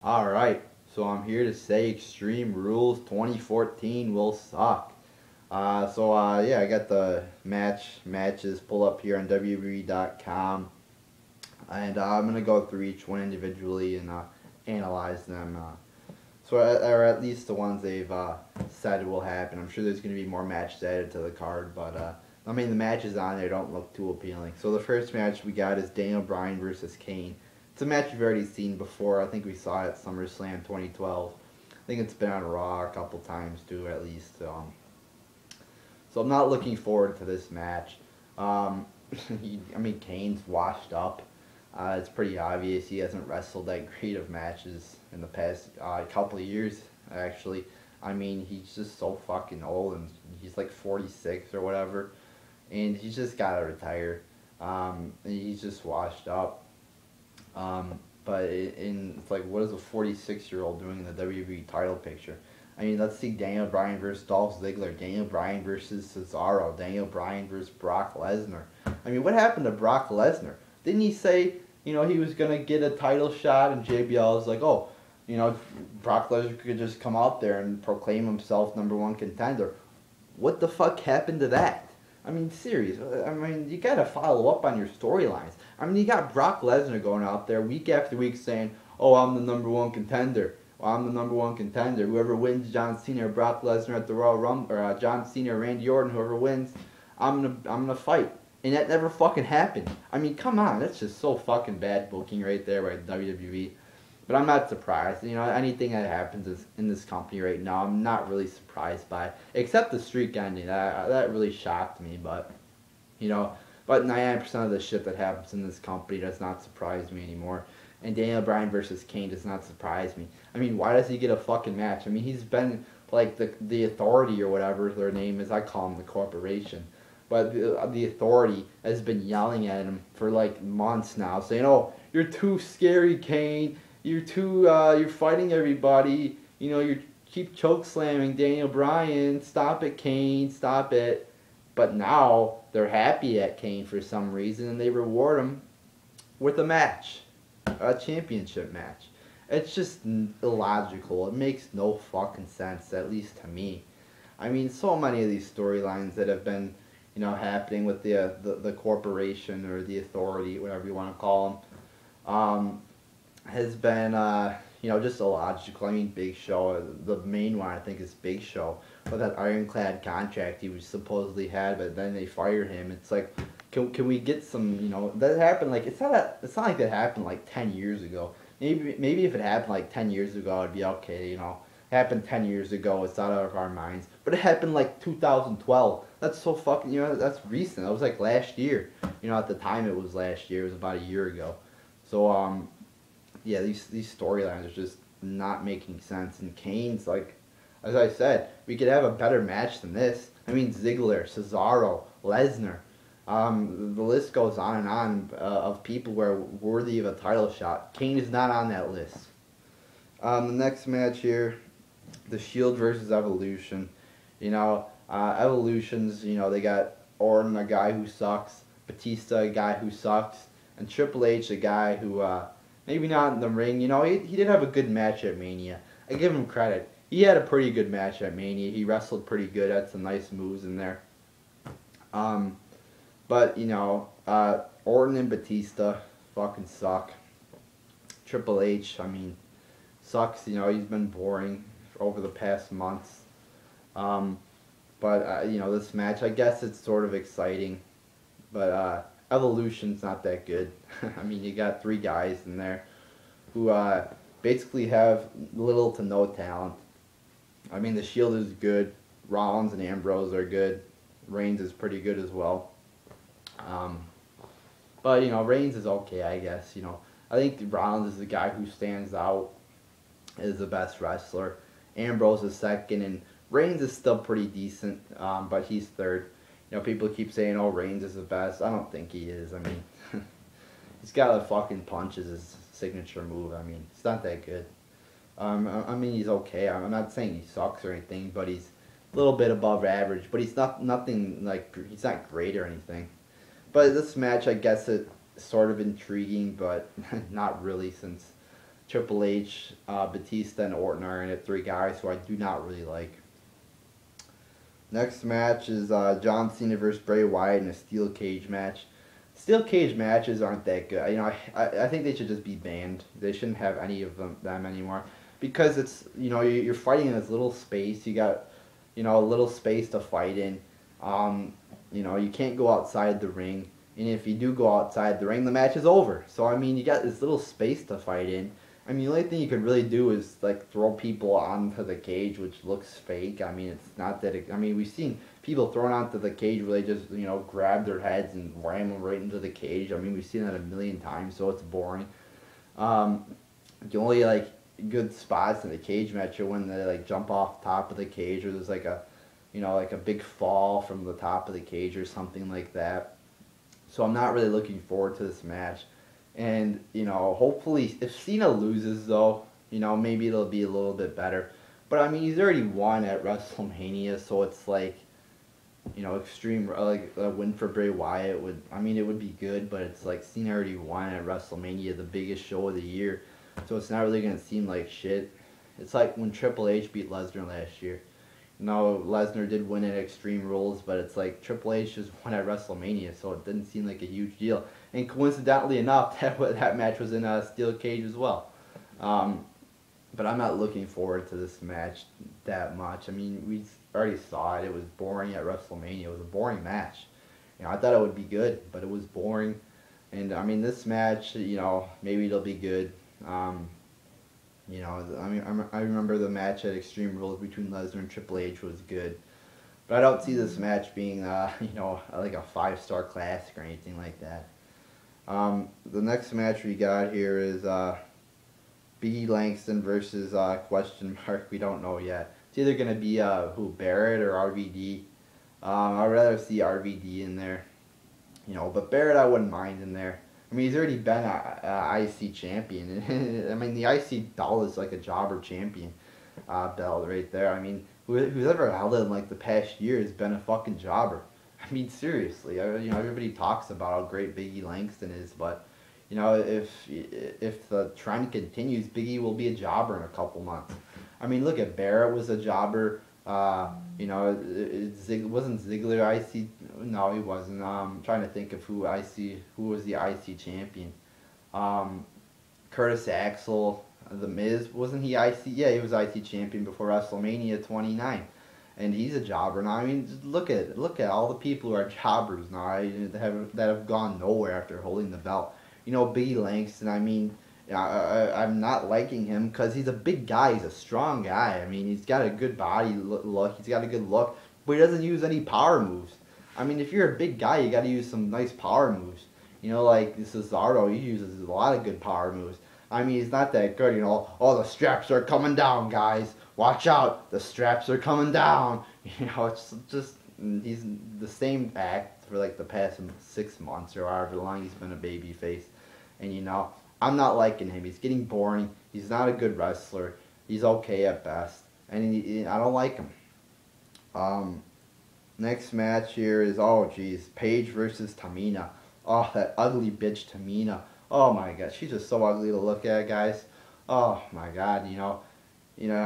Alright, so I'm here to say Extreme Rules 2014 will suck. Yeah, I got the matches pull up here on WWE.com, and I'm gonna go through each one individually and analyze them. Or at least the ones they've said will happen. I'm sure there's gonna be more matches added to the card, but I mean the matches on there don't look too appealing. So the first match we got is Daniel Bryan versus Kane. It's a match we've already seen before. I think we saw it at SummerSlam 2012. I think it's been on Raw a couple times too, at least. So I'm not looking forward to this match. Um, I mean, Kane's washed up. It's pretty obvious he hasn't wrestled that great of matches in the past couple of years, actually. I mean, he's just so fucking old, and he's like 46 or whatever, and he's just gotta retire. And he's just washed up. It's like, what is a 46-year-old doing in the WWE title picture? I mean, let's see Daniel Bryan versus Dolph Ziggler, Daniel Bryan versus Cesaro, Daniel Bryan versus Brock Lesnar. I mean, what happened to Brock Lesnar? Didn't he say, he was going to get a title shot, and JBL was like, oh, Brock Lesnar could just come out there and proclaim himself number one contender. What the fuck happened to that? I mean, serious. I mean, you gotta follow up on your storylines. I mean, you got Brock Lesnar going out there week after week saying, "Oh, I'm the number one contender. Well, I'm the number one contender. Whoever wins, John Cena or Brock Lesnar at the Royal Rumble, or John Cena or Randy Orton, whoever wins, I'm gonna fight." And that never fucking happened. I mean, come on, that's just so fucking bad booking right there by WWE. But I'm not surprised. Anything that happens in this company right now, I'm not really surprised by. Except the streak ending. That really shocked me. You know, but 99% of the shit that happens in this company does not surprise me anymore. And Daniel Bryan versus Kane does not surprise me. I mean, why does he get a fucking match? I mean, he's been like the authority or whatever their name is. I call him the corporation. But the authority has been yelling at him for like months now, saying, "Oh, you're too scary, Kane. You're fighting everybody. You keep choke slamming Daniel Bryan. Stop it, Kane. Stop it." But now they're happy at Kane for some reason, and they reward him with a match, a championship match. It's just illogical. It makes no fucking sense, at least to me. I mean, so many of these storylines that have been, happening with the corporation or the authority, whatever you want to call them. Has been, just illogical. I mean, Big Show, the main one I think is Big Show, with that ironclad contract he was supposedly had, but then they fired him. It's like, can we get some, that happened, like, it's not like that happened like 10 years ago. Maybe if it happened like 10 years ago, I'd be okay, It happened 10 years ago, it's out of our minds. But it happened like 2012. That's so fucking, that's recent. That was like last year. At the time it was last year, it was about a year ago. So, yeah, these storylines are just not making sense. And Kane's like, as I said, we could have a better match than this. I mean, Ziggler, Cesaro, Lesnar. The list goes on and on of people who are worthy of a title shot. Kane is not on that list. The next match here, the Shield versus Evolution. Evolutions, they got Orton, a guy who sucks, Batista, a guy who sucks, and Triple H, a guy who, maybe not in the ring. He did have a good match at Mania. I give him credit. He had a pretty good match at Mania. He wrestled pretty good. Had some nice moves in there. But, Orton and Batista fucking suck. Triple H, I mean, sucks. He's been boring over the past months. This match, I guess it's sort of exciting. But, Evolution's not that good. I mean, you got three guys in there who basically have little to no talent. I mean, the Shield is good. Rollins and Ambrose are good. Reigns is pretty good as well. Reigns is okay, I guess. I think Rollins is the guy who stands out as the best wrestler. Ambrose is second, and Reigns is still pretty decent, but he's third. People keep saying, "Oh, Reigns is the best." I don't think he is. I mean, he's got a fucking punch as his signature move. I mean, it's not that good. I mean, he's okay. I'm not saying he sucks or anything, but he's a little bit above average. But he's nothing like, he's not great or anything. But this match, I guess it's sort of intriguing, but not really, since Triple H, Batista, and Orton are in it. 3 guys who I do not really like. Next match is John Cena versus Bray Wyatt in a steel cage match. Steel cage matches aren't that good. You know, I think they should just be banned. They shouldn't have any of them anymore, because it's, you know, you're fighting in this little space. You got, you know, a little space to fight in. You know, you can't go outside the ring, and if you do go outside the ring, the match is over. So I mean, you got this little space to fight in. I mean, the only thing you could really do is like throw people onto the cage, which looks fake. I mean, it's not that. I mean, we've seen people thrown onto the cage where they just, you know, grab their heads and ram them right into the cage. I mean, we've seen that a million times, so it's boring. The only like good spots in the cage match are when they like jump off top of the cage, or there's like a, you know, like a big fall from the top of the cage or something like that. So I'm not really looking forward to this match. And, you know, hopefully, if Cena loses, though, you know, maybe it'll be a little bit better. But, I mean, he's already won at WrestleMania, so it's like, you know, extreme, like, a win for Bray Wyatt would, I mean, it would be good, but it's like Cena already won at WrestleMania, the biggest show of the year, so it's not really going to seem like shit. It's like when Triple H beat Lesnar last year. No, Lesnar did win at Extreme Rules, but it's like Triple H just won at WrestleMania, so it didn't seem like a huge deal. And coincidentally enough, that match was in a steel cage as well. But I'm not looking forward to this match that much. I mean, we already saw it. It was boring at WrestleMania. It was a boring match. You know, I thought it would be good, but it was boring. And I mean, this match, you know, maybe it'll be good. You know, I mean, I remember the match at Extreme Rules between Lesnar and Triple H was good. But I don't see this match being, you know, like a 5-star classic or anything like that. The next match we got here is Biggie Langston versus question mark. We don't know yet. It's either going to be Barrett or RVD. I'd rather see RVD in there. You know, but Barrett I wouldn't mind in there. I mean, he's already been a IC champion. I mean, the IC belt is like a jobber champion belt right there. I mean, who's ever held it in like the past year has been a fucking jobber. I mean, seriously. You know, everybody talks about how great Biggie Langston is, but you know, if the trend continues, Biggie will be a jobber in a couple months. I mean, look at Barrett was a jobber. You know, wasn't Ziggler IC? No, he wasn't. I'm trying to think of who was the IC champion. Curtis Axel, The Miz, wasn't he IC? Yeah, he was IC champion before WrestleMania 29, and he's a jobber now. I mean, just look at all the people who are jobbers now that have gone nowhere after holding the belt. You know, Biggie Langston. I mean, I'm not liking him because he's a big guy. He's a strong guy. I mean, he's got a good body look. He's got a good look, but he doesn't use any power moves. I mean, if you're a big guy, you got to use some nice power moves. You know, like Cesaro, he uses a lot of good power moves. I mean, he's not that good. You know, oh, the straps are coming down, guys. Watch out, the straps are coming down. You know, it's just he's the same act for like the past 6 months or however long he's been a babyface, and you know. I'm not liking him. He's getting boring. He's not a good wrestler. He's okay at best. And I don't like him. Next match here is, oh geez, Paige versus Tamina. Oh, that ugly bitch Tamina. Oh my god, she's just so ugly to look at, guys. Oh my god, you know,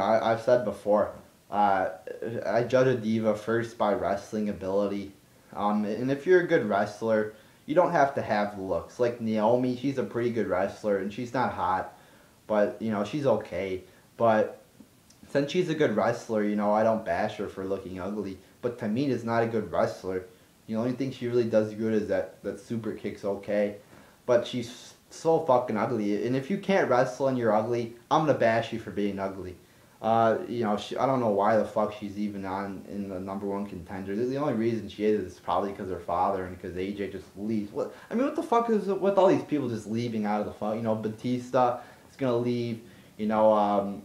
I've said before, I judge a diva first by wrestling ability. And if you're a good wrestler, you don't have to have looks. Like Naomi, she's a pretty good wrestler, and she's not hot, but, you know, she's okay. But since she's a good wrestler, you know, I don't bash her for looking ugly. But Tamina's not a good wrestler. The only thing she really does good is that super kick's okay. But she's so fucking ugly. And if you can't wrestle and you're ugly, I'm going to bash you for being ugly. You know, I don't know why the fuck she's even on in the #1 contender. The only reason she is probably because her father and because AJ just leaves. I mean, what the fuck is with all these people just leaving out of the fuck? You know, Batista is gonna leave. You know,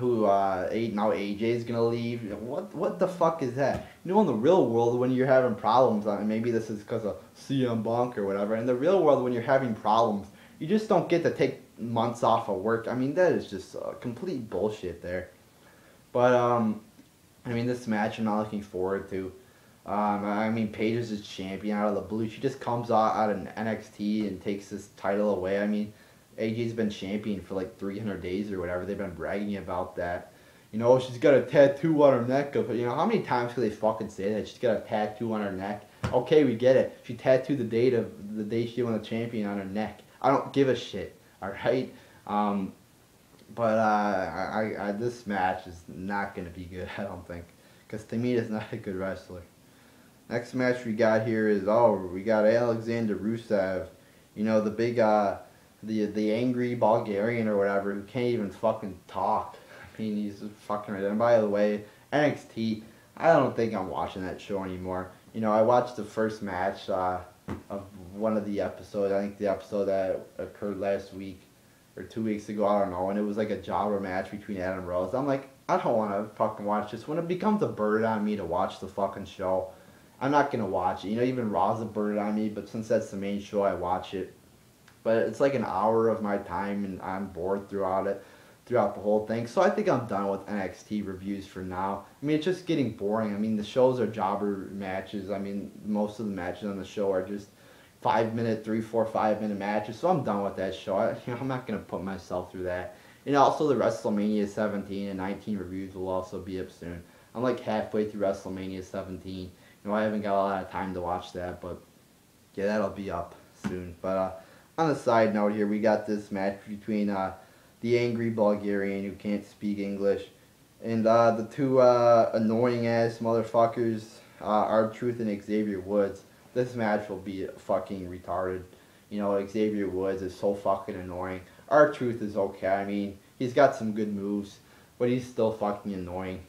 now AJ is gonna leave. What the fuck is that? You know, in the real world, when you're having problems, and maybe this is because of CM Punk or whatever. In the real world, when you're having problems, you just don't get to take months off of work. I mean, that is just complete bullshit there. But I mean, this match I'm not looking forward to. I mean, Paige is champion out of the blue. She just comes out of NXT and takes this title away. I mean, AJ's been champion for like 300 days or whatever. They've been bragging about that. You know, she's got a tattoo on her neck of, you know, how many times can they fucking say that? She's got a tattoo on her neck. Okay, we get it. She tattooed the day she won the champion on her neck. I don't give a shit. All right. But this match is not gonna be good. I don't think, because Tamina's not a good wrestler. Next match we got here is we got Alexander Rusev. You know, the big the angry Bulgarian or whatever who can't even fucking talk. I mean, he's fucking right. And by the way, NXT, I don't think I'm watching that show anymore. You know, I watched the first match of one of the episodes. I think the episode that occurred last week or 2 weeks ago, I don't know, and it was like a jobber match between Adam Rose. I'm like, I don't want to fucking watch this. When it becomes a burden on me to watch the fucking show, I'm not going to watch it. You know, even Raw's a burden on me, but since that's the main show, I watch it. But it's like an hour of my time, and I'm bored throughout the whole thing. So I think I'm done with NXT reviews for now. I mean, it's just getting boring. I mean, the shows are jobber matches. I mean, most of the matches on the show are just 3, 4, 5 minute matches. So I'm done with that show. I'm not going to put myself through that. And also the WrestleMania 17 and 19 reviews will also be up soon. I'm like halfway through WrestleMania 17. You know, I haven't got a lot of time to watch that, but yeah, that'll be up soon. But on a side note here, we got this match between the angry Bulgarian who can't speak English and the two annoying ass motherfuckers, R-Truth and Xavier Woods. This match will be fucking retarded. You know, Xavier Woods is so fucking annoying. R-Truth is okay. I mean, he's got some good moves, but he's still fucking annoying.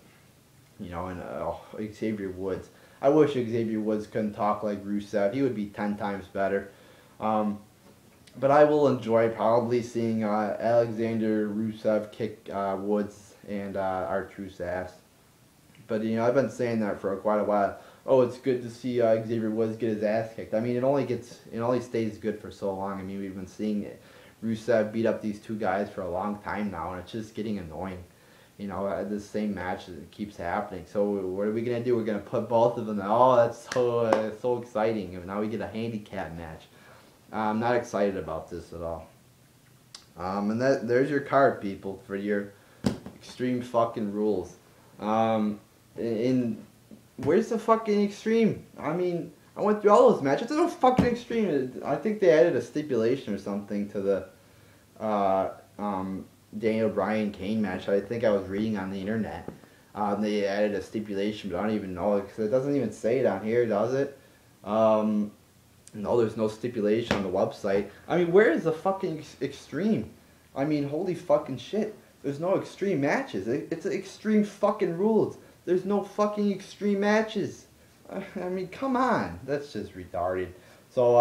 You know, and Xavier Woods. I wish Xavier Woods couldn't talk like Rusev. He would be 10 times better. But I will enjoy probably seeing Alexander Rusev kick Woods and R-Truth's ass. But, you know, I've been saying that for quite a while. Oh, it's good to see Xavier Woods get his ass kicked. I mean, it only stays good for so long. I mean, we've been seeing Rusev beat up these two guys for a long time now, and it's just getting annoying. You know, the same match keeps happening. So what are we gonna do? We're gonna put both of them. Oh, that's so exciting! And now we get a handicap match. I'm not excited about this at all. And there's your card, people, for your Extreme fucking rules. Where's the fucking Extreme? I mean, I went through all those matches. There's no fucking Extreme. I think they added a stipulation or something to the Daniel Bryan Kane match. I think I was reading on the internet. They added a stipulation, but I don't even know it because it doesn't even say it on here, does it? No, there's no stipulation on the website. I mean, where is the fucking Extreme? I mean, holy fucking shit. There's no Extreme matches. It's Extreme fucking rules. There's no fucking Extreme matches. I mean, come on. That's just retarded. So,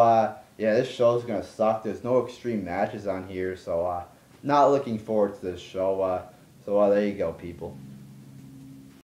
yeah, this show's gonna suck. There's no Extreme matches on here, so, not looking forward to this show. So, there you go, people.